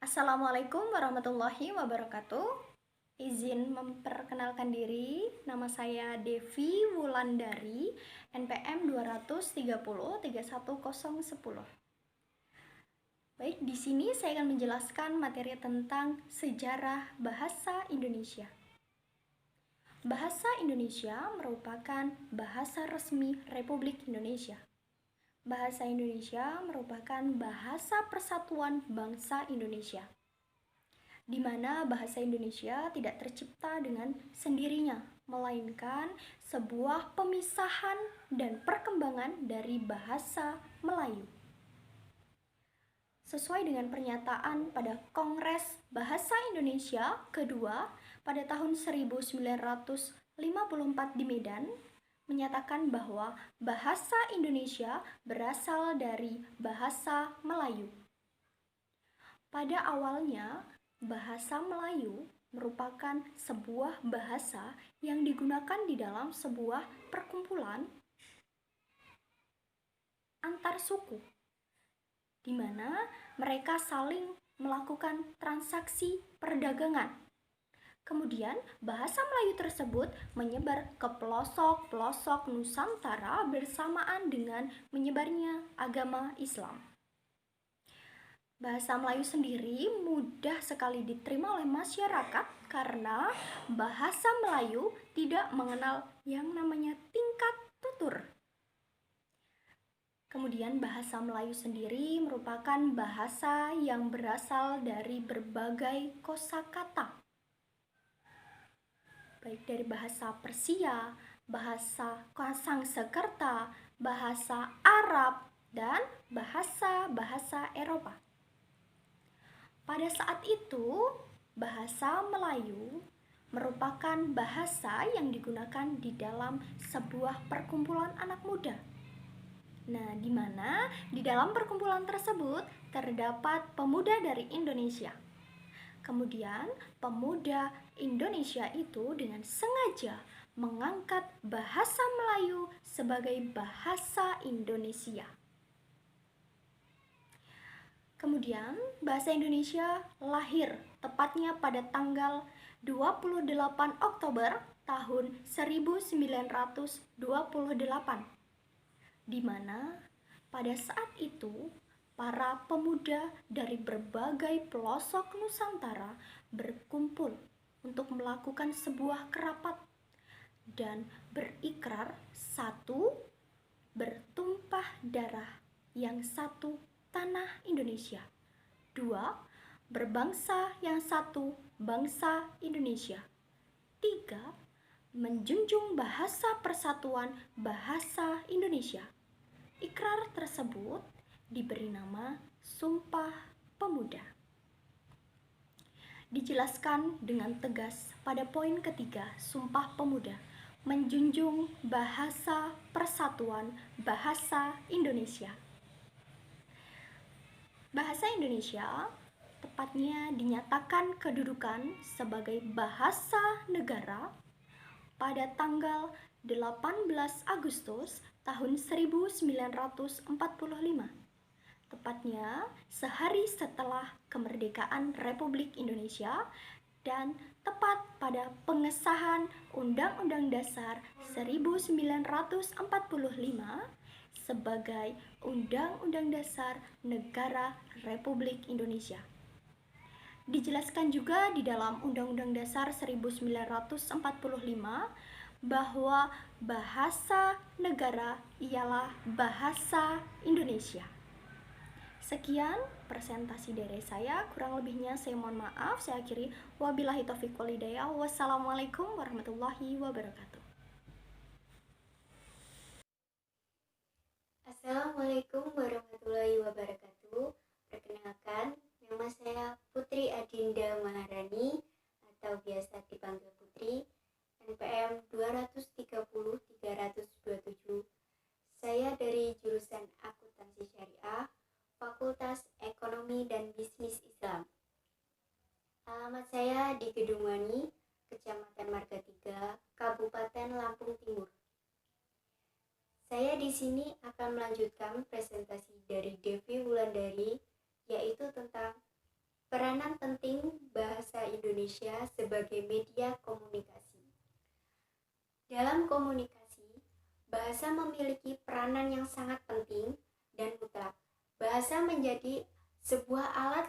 Assalamualaikum warahmatullahi wabarakatuh. Izin memperkenalkan diri, nama saya Devi Wulandari, NPM 230 31010. Baik, di sini saya akan menjelaskan materi tentang sejarah bahasa Indonesia. Bahasa Indonesia merupakan bahasa resmi Republik Indonesia. Bahasa Indonesia merupakan bahasa persatuan bangsa Indonesia, di mana bahasa Indonesia tidak tercipta dengan sendirinya, melainkan sebuah pemisahan dan perkembangan dari bahasa Melayu. Sesuai dengan pernyataan pada Kongres Bahasa Indonesia kedua pada tahun 1954 di Medan, menyatakan bahwa bahasa Indonesia berasal dari bahasa Melayu. Pada awalnya, bahasa Melayu merupakan sebuah bahasa yang digunakan di dalam sebuah perkumpulan antar suku, di mana mereka saling melakukan transaksi perdagangan. Kemudian, bahasa Melayu tersebut menyebar ke pelosok-pelosok Nusantara bersamaan dengan menyebarnya agama Islam. Bahasa Melayu sendiri mudah sekali diterima oleh masyarakat karena bahasa Melayu tidak mengenal yang namanya tingkat tutur. Kemudian bahasa Melayu sendiri merupakan bahasa yang berasal dari berbagai kosakata, baik dari bahasa Persia, bahasa Sanskerta, bahasa Arab, dan bahasa-bahasa Eropa. Pada saat itu, bahasa Melayu merupakan bahasa yang digunakan di dalam sebuah perkumpulan anak muda. Nah, di mana di dalam perkumpulan tersebut terdapat pemuda dari Indonesia. Kemudian, pemuda Indonesia itu dengan sengaja mengangkat bahasa Melayu sebagai bahasa Indonesia. Kemudian, bahasa Indonesia lahir tepatnya pada tanggal 28 Oktober tahun 1928, di mana pada saat itu para pemuda dari berbagai pelosok Nusantara berkumpul untuk melakukan sebuah kerapat dan berikrar, satu, bertumpah darah, yang satu, tanah Indonesia. Dua, berbangsa, yang satu, bangsa Indonesia. Tiga, menjunjung bahasa persatuan bahasa Indonesia. Ikrar tersebut diberi nama Sumpah Pemuda. Dijelaskan dengan tegas pada poin ketiga Sumpah Pemuda, menjunjung bahasa persatuan bahasa Indonesia. Bahasa Indonesia tepatnya dinyatakan kedudukan sebagai bahasa negara pada tanggal 18 Agustus tahun 1945, tepatnya sehari setelah kemerdekaan Republik Indonesia dan tepat pada pengesahan Undang-Undang Dasar 1945 sebagai Undang-Undang Dasar Negara Republik Indonesia. Dijelaskan juga di dalam Undang-Undang Dasar 1945 bahwa bahasa negara ialah bahasa Indonesia. Sekian presentasi dari saya, kurang lebihnya saya mohon maaf. Saya akhiri, wabillahi taufiq wal hidayah. Wassalamualaikum warahmatullahi wabarakatuh. Assalamualaikum warahmatullahi wabarakatuh. Perkenalkan, nama saya Putri Adinda Maharani atau biasa dipanggil Putri, NPM 230 327. Saya dari jurusan Akuntansi Syariah, Fakultas Ekonomi dan Bisnis Islam. Alamat saya di Gedung Wani, Kecamatan Marga 3, Kabupaten Lampung Timur. Saya di sini akan melanjutkan presentasi dari Devi Wulandari, yaitu tentang Peranan penting bahasa Indonesia sebagai media komunikasi. Dalam komunikasi, bahasa memiliki peranan yang sangat penting dan mutlak. Bahasa menjadi sebuah alat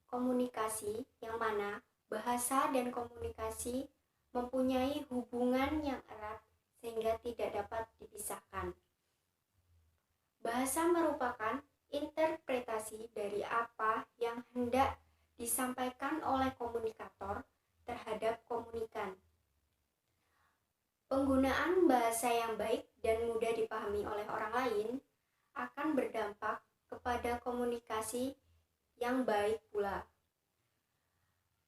komunikasi yang mana bahasa dan komunikasi mempunyai hubungan yang erat sehingga tidak dapat dipisahkan. Bahasa merupakan interpretasi dari apa yang hendak disampaikan oleh komunikator terhadap komunikan. Penggunaan bahasa yang baik dan mudah dipahami oleh orang lain akan berdampak kepada komunikasi yang baik pula.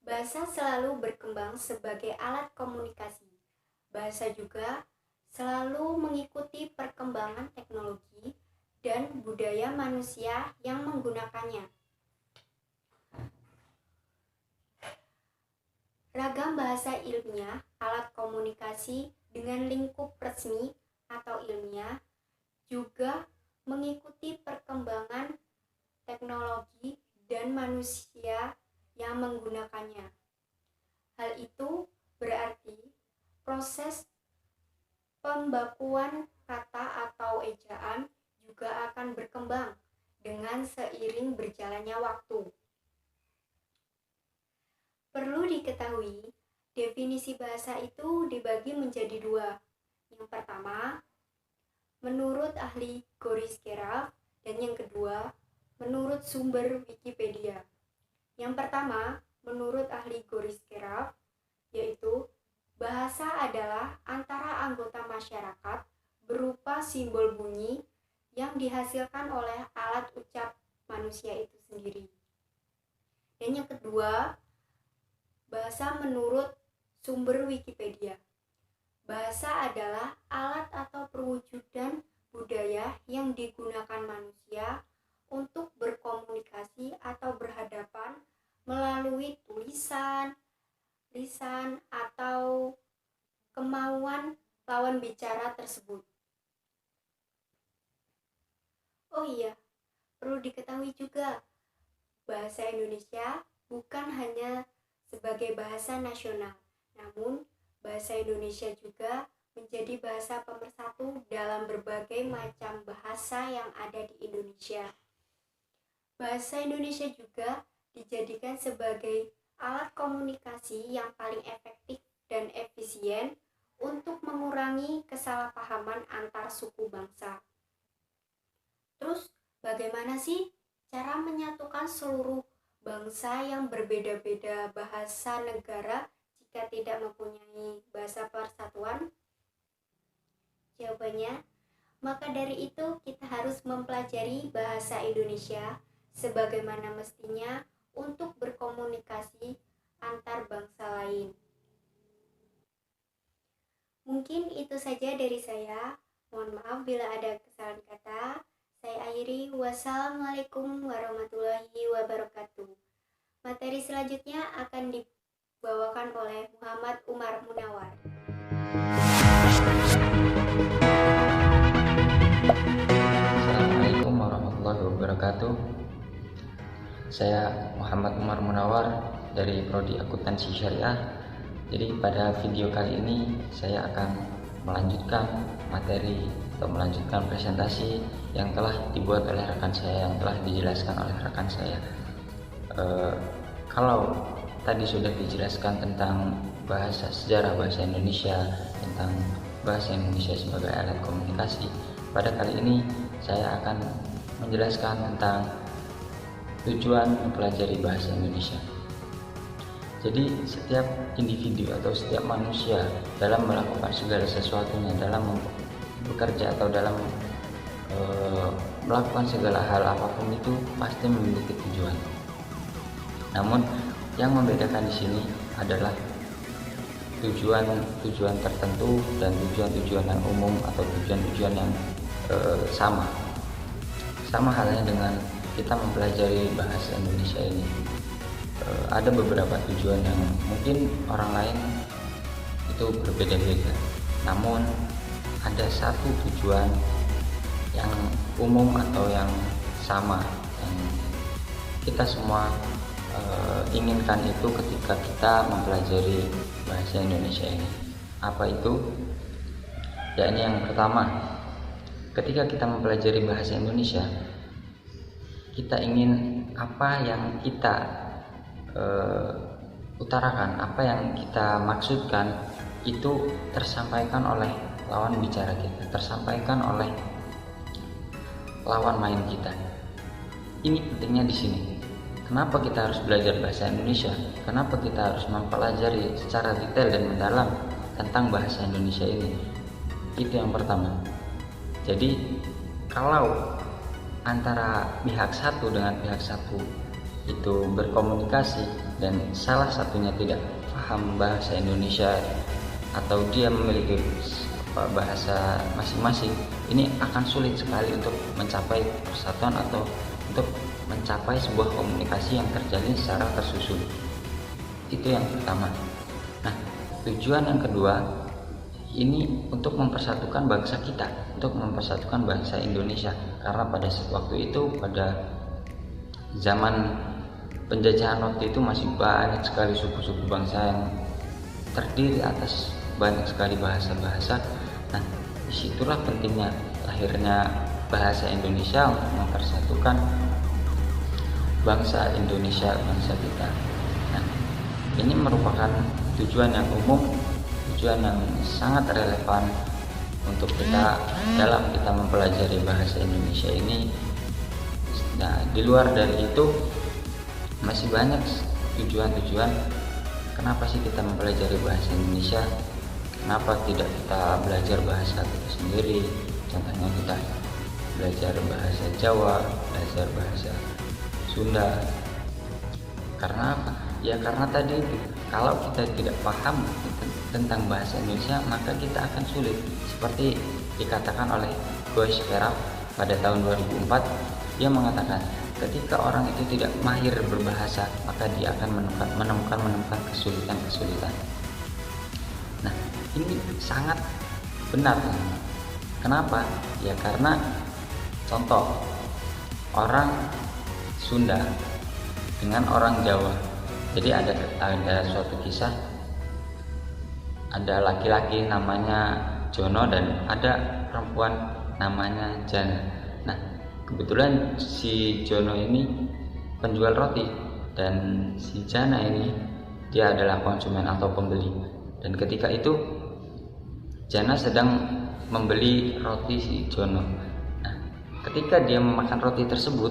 Bahasa selalu berkembang sebagai alat komunikasi. Bahasa juga selalu mengikuti perkembangan teknologi dan budaya manusia yang menggunakannya. Ragam bahasa ilmiah, alat komunikasi dengan lingkup resmi atau ilmiah juga mengikuti perkembangan teknologi dan manusia yang menggunakannya. Hal itu berarti proses pembakuan kata atau ejaan juga akan berkembang dengan seiring berjalannya waktu. Perlu diketahui, definisi bahasa itu dibagi menjadi dua. Yang pertama, menurut ahli Goris Keraf, dan yang kedua, menurut sumber Wikipedia. Yang pertama, menurut ahli Goris Keraf, yaitu bahasa adalah antara anggota masyarakat berupa simbol bunyi yang dihasilkan oleh alat ucap manusia itu sendiri. Dan yang kedua, bahasa menurut sumber Wikipedia. Bahasa adalah alat atau perwujudan budaya yang digunakan manusia untuk berkomunikasi atau berhadapan melalui tulisan, lisan, atau kemauan lawan bicara tersebut. Oh iya, perlu diketahui juga, bahasa Indonesia bukan hanya sebagai bahasa nasional, namun bahasa Indonesia juga menjadi bahasa pemersatu dalam berbagai macam bahasa yang ada di Indonesia. Bahasa Indonesia juga dijadikan sebagai alat komunikasi yang paling efektif dan efisien untuk mengurangi kesalahpahaman antar suku bangsa. Terus, bagaimana sih cara menyatukan seluruh bangsa yang berbeda-beda bahasa negara jika tidak mempunyai bahasa persatuan? Jawabannya, maka dari itu kita harus mempelajari bahasa Indonesia sebagaimana mestinya untuk berkomunikasi antar bangsa lain. Mungkin itu saja dari saya. Mohon maaf bila ada kesalahan kata. Saya akhiri. Wassalamualaikum warahmatullahi wabarakatuh. Materi selanjutnya akan dibawakan oleh Muhammad Umar Munawar. Assalamualaikum warahmatullahi wabarakatuh. Saya Muhammad Umar Munawar dari Prodi Akuntansi Syariah. Jadi pada video kali ini saya akan melanjutkan materi atau melanjutkan presentasi yang telah dibuat oleh rekan saya, yang telah dijelaskan oleh rekan saya. Kalau tadi sudah dijelaskan tentang sejarah bahasa Indonesia, tentang bahasa Indonesia sebagai alat komunikasi, pada kali ini saya akan menjelaskan tentang tujuan mempelajari bahasa Indonesia. Jadi setiap individu atau setiap manusia dalam melakukan segala sesuatunya, dalam bekerja atau dalam melakukan segala hal apapun itu pasti memiliki tujuan. Namun yang membedakan di sini adalah tujuan tertentu dan tujuan yang umum atau tujuan yang sama halnya dengan kita mempelajari bahasa Indonesia ini. Ada beberapa tujuan yang mungkin orang lain itu berbeda-beda, namun ada satu tujuan yang umum atau yang sama yang kita semua inginkan itu ketika kita mempelajari bahasa Indonesia ini. Apa itu? Ya, ini yang pertama. Ketika kita mempelajari bahasa Indonesia, kita ingin apa yang kita utarakan, apa yang kita maksudkan itu tersampaikan oleh lawan bicara kita, tersampaikan oleh lawan main kita. Ini pentingnya di sini. Kenapa kita harus belajar bahasa Indonesia? Kenapa kita harus mempelajari secara detail dan mendalam tentang bahasa Indonesia ini? Itu yang pertama. Jadi kalau antara pihak satu dengan pihak satu itu berkomunikasi dan salah satunya tidak paham bahasa Indonesia atau dia memiliki bahasa masing-masing, ini akan sulit sekali untuk mencapai persatuan atau untuk mencapai sebuah komunikasi yang terjalin secara tersusun. Itu yang pertama. Nah, tujuan yang kedua ini untuk mempersatukan bangsa kita, untuk mempersatukan bangsa Indonesia, karena pada waktu itu, pada zaman penjajahan waktu itu masih banyak sekali suku-suku bangsa yang terdiri atas banyak sekali bahasa-bahasa. Nah, disitulah pentingnya lahirnya bahasa Indonesia untuk mempersatukan bangsa Indonesia, bangsa kita. Nah, ini merupakan tujuan yang umum, tujuan yang sangat relevan untuk kita dalam kita mempelajari bahasa Indonesia ini. Nah, di luar dari itu masih banyak tujuan-tujuan kenapa sih kita mempelajari bahasa Indonesia. Kenapa tidak kita belajar bahasa kita sendiri? Contohnya kita belajar bahasa Jawa, belajar bahasa Sunda. Karena apa? Ya karena tadi itu, kalau kita tidak paham tentang bahasa Indonesia, maka kita akan sulit. Seperti dikatakan oleh Goes Verap pada tahun 2004, dia mengatakan ketika orang itu tidak mahir berbahasa, maka dia akan menemukan kesulitan-kesulitan. Nah, ini sangat benar. Kenapa? Ya karena contoh orang Sunda dengan orang Jawa. Jadi ada suatu kisah, ada laki-laki namanya Jono dan ada perempuan namanya Jana. Nah, kebetulan si Jono ini penjual roti dan si Jana ini dia adalah konsumen atau pembeli. Dan ketika itu Jana sedang membeli roti si Jono. Nah, ketika dia memakan roti tersebut,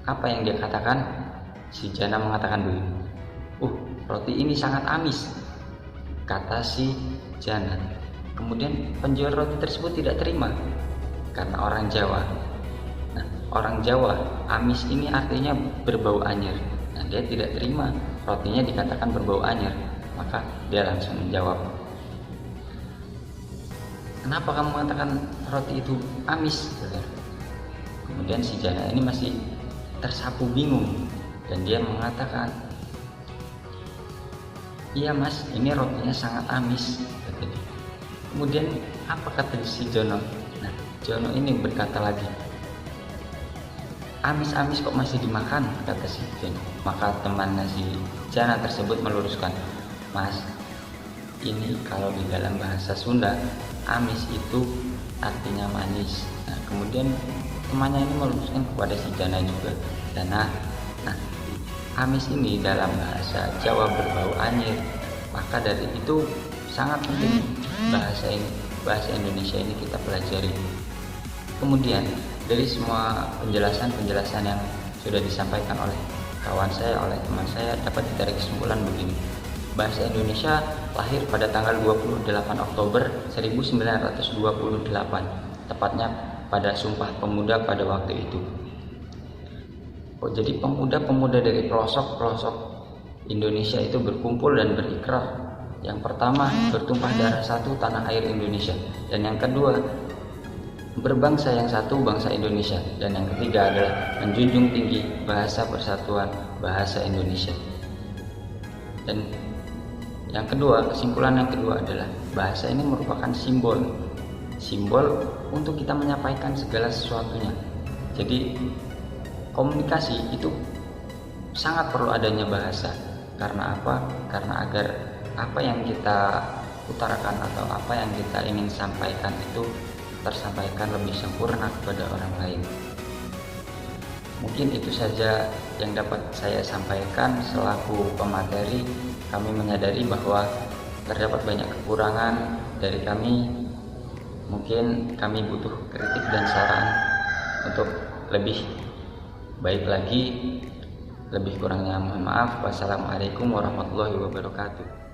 apa yang dia katakan? Si Jana mengatakan dulu, roti ini sangat amis, kata si Jana. Kemudian penjual roti tersebut tidak terima karena orang Jawa. Nah, orang Jawa, amis ini artinya berbau anyir. Nah, dia tidak terima rotinya dikatakan berbau anyir, maka dia langsung menjawab, kenapa kamu mengatakan roti itu amis? Kemudian si Jana ini masih tersapu bingung dan dia mengatakan, iya mas, ini rotinya sangat amis. Kemudian apa kata si Jono? Nah, Jono ini berkata lagi, amis-amis kok masih dimakan, kata si Jono. Maka temannya si Jana tersebut meluruskan, mas, ini kalau di dalam bahasa Sunda, amis itu artinya manis. Nah, kemudian temannya ini meluruskan kepada si Jana juga, Jana, nah, amis ini dalam bahasa Jawa berbau anyir. Maka dari itu sangat penting bahasa Indonesia ini kita pelajari. Kemudian dari semua penjelasan yang sudah disampaikan oleh kawan saya, oleh teman saya, dapat ditarik kesimpulan begini. Bahasa Indonesia lahir pada tanggal 28 Oktober 1928, tepatnya pada Sumpah Pemuda pada waktu itu. Jadi pemuda-pemuda dari pelosok-pelosok Indonesia itu berkumpul dan berikrar. Yang pertama, bertumpah darah satu tanah air Indonesia. Dan yang kedua, berbangsa yang satu, bangsa Indonesia. Dan yang ketiga adalah menjunjung tinggi bahasa persatuan, bahasa Indonesia. Dan yang kedua, kesimpulan yang kedua adalah bahasa ini merupakan simbol untuk kita menyampaikan segala sesuatunya. Jadi komunikasi itu sangat perlu adanya bahasa. Karena apa? Karena agar apa yang kita utarakan atau apa yang kita ingin sampaikan itu tersampaikan lebih sempurna kepada orang lain. Mungkin itu saja yang dapat saya sampaikan selaku pemateri. Kami menyadari bahwa terdapat banyak kekurangan dari kami. Mungkin kami butuh kritik dan saran untuk lebih baik lagi. Lebih kurangnya mohon maaf. Wassalamualaikum warahmatullahi wabarakatuh.